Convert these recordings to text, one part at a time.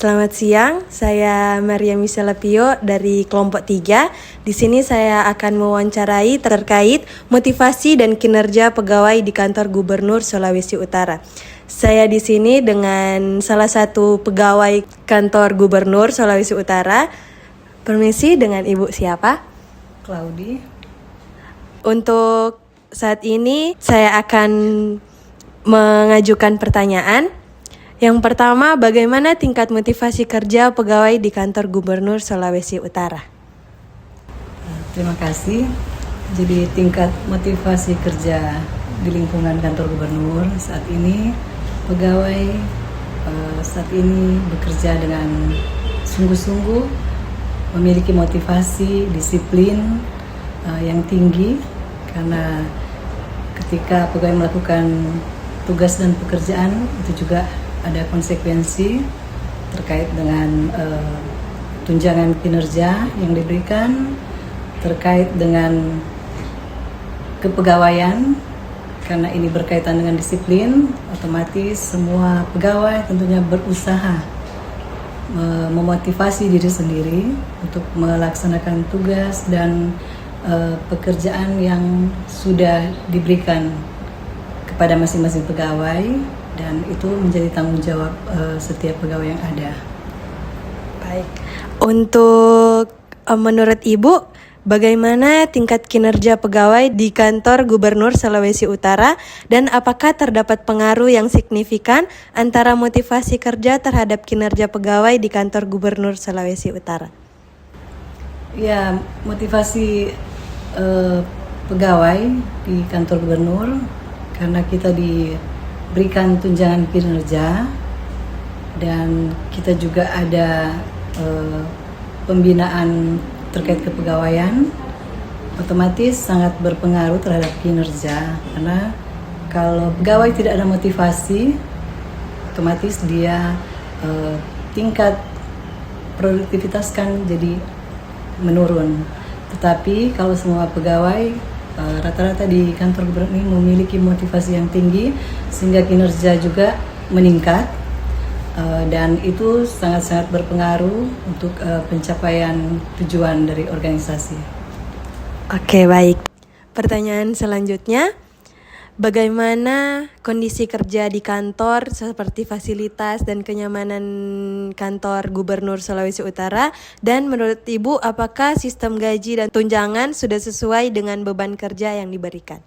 Selamat siang, saya Maria Misela Pio dari kelompok 3. Di sini saya akan mewawancarai terkait motivasi dan kinerja pegawai di kantor Gubernur Sulawesi Utara. Saya di sini dengan salah satu pegawai kantor Gubernur Sulawesi Utara. Permisi, dengan Ibu siapa? Claudi. Untuk saat ini saya akan mengajukan pertanyaan. Yang pertama, bagaimana tingkat motivasi kerja pegawai di kantor Gubernur Sulawesi Utara? Terima kasih. Jadi tingkat motivasi kerja di lingkungan kantor gubernur saat ini, pegawai saat ini bekerja dengan sungguh-sungguh, memiliki motivasi, disiplin yang tinggi, karena ketika pegawai melakukan tugas dan pekerjaan itu juga ada konsekuensi terkait dengan tunjangan kinerja yang diberikan, terkait dengan kepegawaian, karena ini berkaitan dengan disiplin, otomatis semua pegawai tentunya berusaha memotivasi diri sendiri untuk melaksanakan tugas dan pekerjaan yang sudah diberikan kepada masing-masing pegawai, dan itu menjadi tanggung jawab setiap pegawai yang ada. Baik. Untuk menurut Ibu, bagaimana tingkat kinerja pegawai di kantor Gubernur Sulawesi Utara dan apakah terdapat pengaruh yang signifikan antara motivasi kerja terhadap kinerja pegawai di kantor Gubernur Sulawesi Utara? Ya, motivasi pegawai di kantor gubernur karena kita diberikan tunjangan kinerja dan kita juga ada pembinaan terkait kepegawaian, otomatis sangat berpengaruh terhadap kinerja, karena kalau pegawai tidak ada motivasi, otomatis dia tingkat produktivitas kan jadi menurun. Tetapi kalau semua pegawai rata-rata di kantor gubernur ini memiliki motivasi yang tinggi sehingga kinerja juga meningkat, dan itu sangat-sangat berpengaruh untuk pencapaian tujuan dari organisasi. Oke, baik. Pertanyaan selanjutnya, bagaimana kondisi kerja di kantor seperti fasilitas dan kenyamanan kantor Gubernur Sulawesi Utara, dan menurut Ibu apakah sistem gaji dan tunjangan sudah sesuai dengan beban kerja yang diberikan?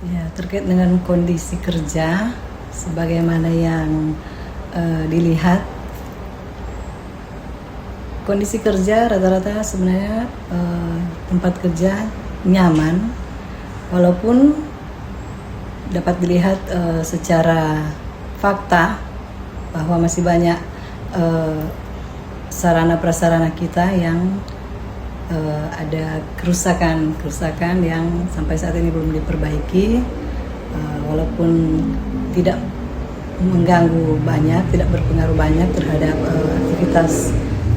Ya, terkait dengan kondisi kerja sebagaimana yang dilihat, kondisi kerja rata-rata sebenarnya tempat kerja nyaman, walaupun dapat dilihat secara fakta bahwa masih banyak sarana prasarana kita yang ada kerusakan yang sampai saat ini belum diperbaiki, walaupun tidak mengganggu banyak, tidak berpengaruh banyak terhadap aktivitas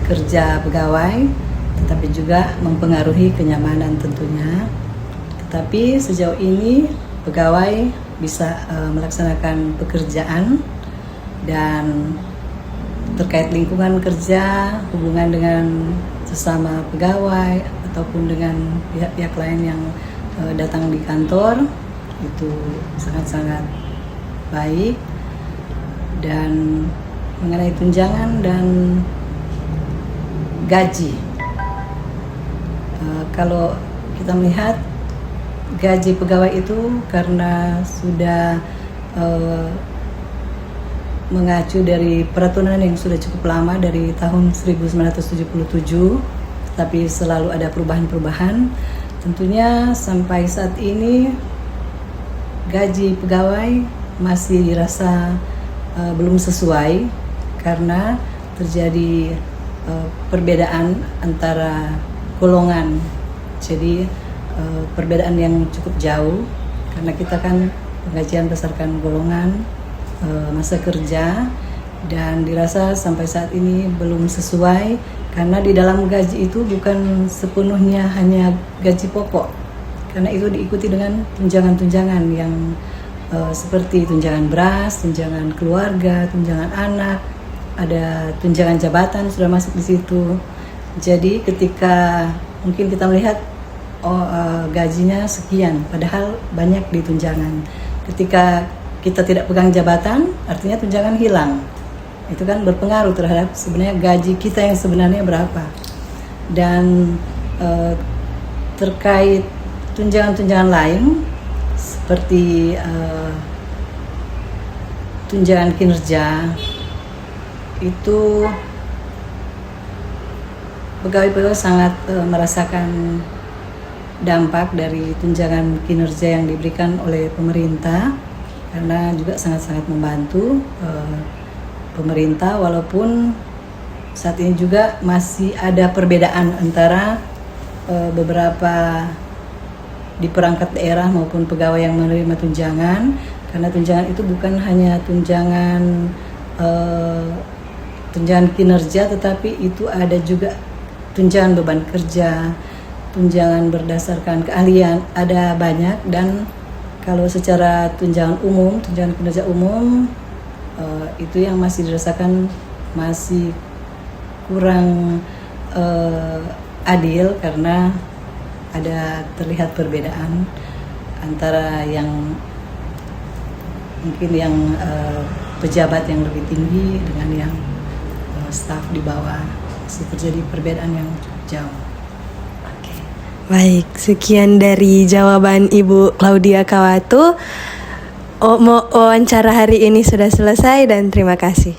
kerja pegawai, tetapi juga mempengaruhi kenyamanan tentunya. Tetapi sejauh ini pegawai bisa melaksanakan pekerjaan, dan terkait lingkungan kerja, hubungan dengan sesama pegawai ataupun dengan pihak-pihak lain yang datang di kantor itu sangat-sangat baik. Dan mengenai tunjangan dan gaji, kalau kita melihat gaji pegawai itu karena sudah mengacu dari peraturan yang sudah cukup lama dari tahun 1977, tapi selalu ada perubahan-perubahan. Tentunya sampai saat ini gaji pegawai masih dirasa belum sesuai karena terjadi perbedaan antara golongan. Jadi perbedaan yang cukup jauh, karena kita kan penggajian berdasarkan golongan masa kerja, dan dirasa sampai saat ini belum sesuai karena di dalam gaji itu bukan sepenuhnya hanya gaji pokok, karena itu diikuti dengan tunjangan-tunjangan yang seperti tunjangan beras, tunjangan keluarga, tunjangan anak, ada tunjangan jabatan sudah masuk di situ. Jadi ketika mungkin kita melihat gajinya sekian, padahal banyak di tunjangan. Ketika kita tidak pegang jabatan, artinya tunjangan hilang. Itu kan berpengaruh terhadap sebenarnya gaji kita yang sebenarnya berapa. Dan terkait tunjangan-tunjangan lain seperti tunjangan kinerja, itu pegawai-pegawai sangat merasakan dampak dari tunjangan kinerja yang diberikan oleh pemerintah, karena juga sangat-sangat membantu pemerintah, walaupun saat ini juga masih ada perbedaan antara beberapa di perangkat daerah maupun pegawai yang menerima tunjangan, karena tunjangan itu bukan hanya tunjangan kinerja, tetapi itu ada juga tunjangan beban kerja, tunjangan berdasarkan keahlian, ada banyak. Dan kalau secara tunjangan kinerja umum, itu yang masih dirasakan masih kurang adil, karena ada terlihat perbedaan antara yang mungkin yang pejabat yang lebih tinggi dengan yang staf di bawah. Masih terjadi perbedaan yang jauh. Baik, sekian dari jawaban Ibu Claudia Kawatu. Wawancara hari ini sudah selesai dan terima kasih.